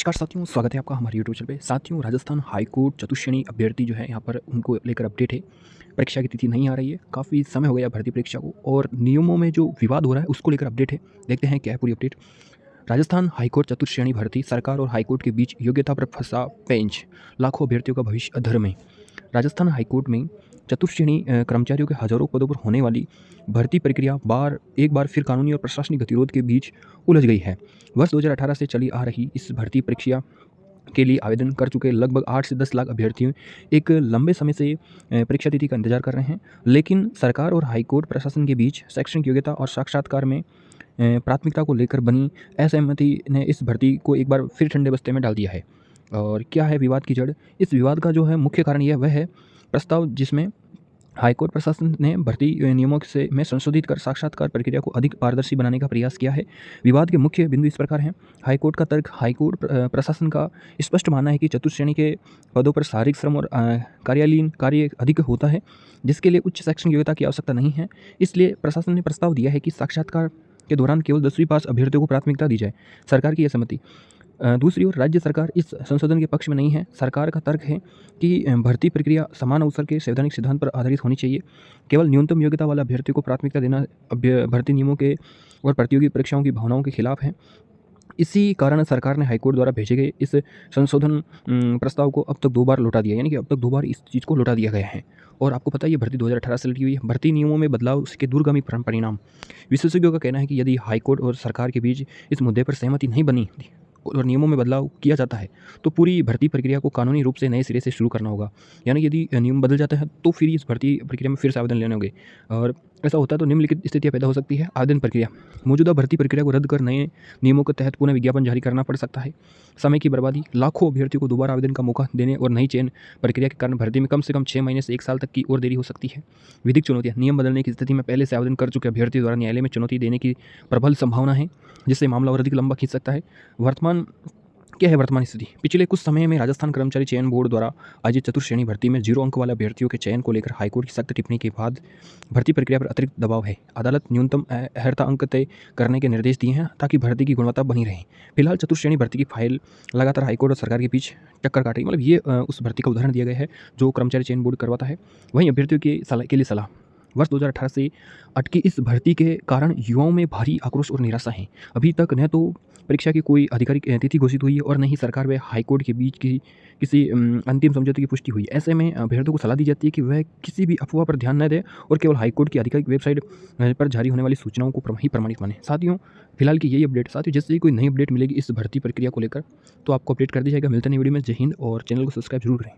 नमस्कार साथियों, स्वागत है आपका हमारे यूट्यूब चैनल पे। साथियों, राजस्थान हाईकोर्ट चतुश्रेणी अभ्यर्थी जो है यहाँ पर उनको लेकर अपडेट है। परीक्षा की तिथि नहीं आ रही है, काफ़ी समय हो गया भर्ती परीक्षा को और नियमों में जो विवाद हो रहा है उसको लेकर अपडेट है। देखते हैं क्या है पूरी अपडेट। राजस्थान हाईकोर्ट चतुश्रेणी भर्ती, सरकार और हाईकोर्ट के बीच योग्यता पर फंसा पेंच, लाखों अभ्यर्थियों का भविष्य अधर में। राजस्थान हाईकोर्ट में चतुश्रेणी कर्मचारियों के हजारों पदों पर होने वाली भर्ती प्रक्रिया एक बार फिर कानूनी और प्रशासनिक गतिरोध के बीच उलझ गई है। वर्ष 2018 से चली आ रही इस भर्ती परीक्षा के लिए आवेदन कर चुके लगभग 8 से 10 लाख अभ्यर्थियों एक लंबे समय से परीक्षा तिथि का इंतजार कर रहे हैं, लेकिन सरकार और हाईकोर्ट प्रशासन के बीच शैक्षणिक योग्यता और साक्षात्कार में प्राथमिकता को लेकर बनी असहमति ने इस भर्ती को एक बार फिर ठंडे बस्ते में डाल दिया है। और क्या है विवाद की जड़? इस विवाद का जो है मुख्य कारण यह वह है प्रस्ताव जिसमें हाईकोर्ट प्रशासन ने भर्ती नियमों से में संशोधित कर साक्षात्कार प्रक्रिया को अधिक पारदर्शी बनाने का प्रयास किया है। विवाद के मुख्य बिंदु इस प्रकार हैं। हाईकोर्ट का तर्क, हाईकोर्ट प्रशासन का स्पष्ट मानना है कि चतुश्रेणी के पदों पर शारीरिक श्रम और कार्यालयीन कार्य अधिक होता है, जिसके लिए उच्च शैक्षणिक योग्यता की आवश्यकता नहीं है। इसलिए प्रशासन ने प्रस्ताव दिया है कि साक्षात्कार के दौरान केवल 10वीं पास अभ्यर्थियों को प्राथमिकता दी जाए। सरकार की यह सहमति। दूसरी ओर राज्य सरकार इस संशोधन के पक्ष में नहीं है। सरकार का तर्क है कि भर्ती प्रक्रिया समान अवसर के संवैधानिक सिद्धांत पर आधारित होनी चाहिए। केवल न्यूनतम योग्यता वाले अभ्यर्थियों को प्राथमिकता देना भर्ती नियमों के और प्रतियोगी परीक्षाओं की भावनाओं के खिलाफ है। इसी कारण सरकार ने हाईकोर्ट द्वारा भेजे गए इस संशोधन प्रस्ताव को अब तक 2 बार लौटा दिया, यानी कि अब तक 2 बार इस चीज़ को लौटा दिया गया है। और आपको पता है ये भर्ती 2018 से लगी हुई है। भर्ती नियमों में बदलाव उसके दूरगामी परिणाम। विशेषज्ञों का कहना है कि यदि हाईकोर्ट और सरकार के बीच इस मुद्दे पर सहमति नहीं बनी और नियमों में बदलाव किया जाता है तो पूरी भर्ती प्रक्रिया को कानूनी रूप से नए सिरे से शुरू करना होगा। यानी यदि नियम बदल जाते हैं तो फिर इस भर्ती प्रक्रिया में फिर से आवेदन लेने होंगे, और ऐसा होता है तो निम्नलिखित स्थितियाँ पैदा हो सकती है। आवेदन प्रक्रिया, मौजूदा भर्ती प्रक्रिया को रद्द कर नए नियमों के तहत पुनः विज्ञापन जारी करना पड़ सकता है। समय की बर्बादी, लाखों अभ्यर्थियों को दोबारा आवेदन का मौका देने और नई चयन प्रक्रिया के कारण भर्ती में कम से कम 6 महीने से 1 साल तक की और देरी हो सकती है। विधिक चुनौतियाँ, नियम बदलने की स्थिति में पहले से आवेदन कर चुके अभ्यर्थी द्वारा न्यायालय में चुनौती देने की प्रबल संभावना है, जिससे मामला और अधिक लंबा खींच सकता है। क्या है वर्तमान स्थिति? पिछले कुछ समय में राजस्थान कर्मचारी चयन बोर्ड द्वारा आयोजित चतुश्रेणी भर्ती में 0 अंक वाले अभ्यर्थियों के चयन को लेकर हाईकोर्ट की सख्त टिप्पणी के बाद भर्ती प्रक्रिया पर अतिरिक्त दबाव है। अदालत न्यूनतम अर्हता अंक तय करने के निर्देश दिए हैं ताकि भर्ती की गुणवत्ता बनी रहे। फिलहाल चतुश्रेणी भर्ती की फाइल लगातार हाईकोर्ट और सरकार के बीच टक्कर काट रही है। मतलब ये उस भर्ती का उदाहरण दिया गया है जो कर्मचारी चयन बोर्ड करवाता है। वहीं अभ्यर्थियों के लिए सलाह। वर्ष 2018 से अटकी इस भर्ती के कारण युवाओं में भारी आक्रोश और निराशा है। अभी तक न तो परीक्षा की कोई आधिकारिक तिथि घोषित हुई है और न ही सरकार व हाईकोर्ट के बीच की किसी अंतिम समझौते की पुष्टि हुई। ऐसे में अभ्यर्थियों को सलाह दी जाती है कि वह किसी भी अफवाह पर ध्यान न दें और केवल हाईकोर्ट की आधिकारिक वेबसाइट पर जारी होने वाली सूचनाओं को ही प्रमाणित माने। साथियों, फिलहाल की यही अपडेट। साथियों, जैसे ही कोई नई अपडेट मिलेगी इस भर्ती प्रक्रिया को लेकर तो आपको अपडेट कर दी जाएगा। मिलते हैं नई वीडियो में। जय हिंद, और चैनल को सब्सक्राइब जरूर करें।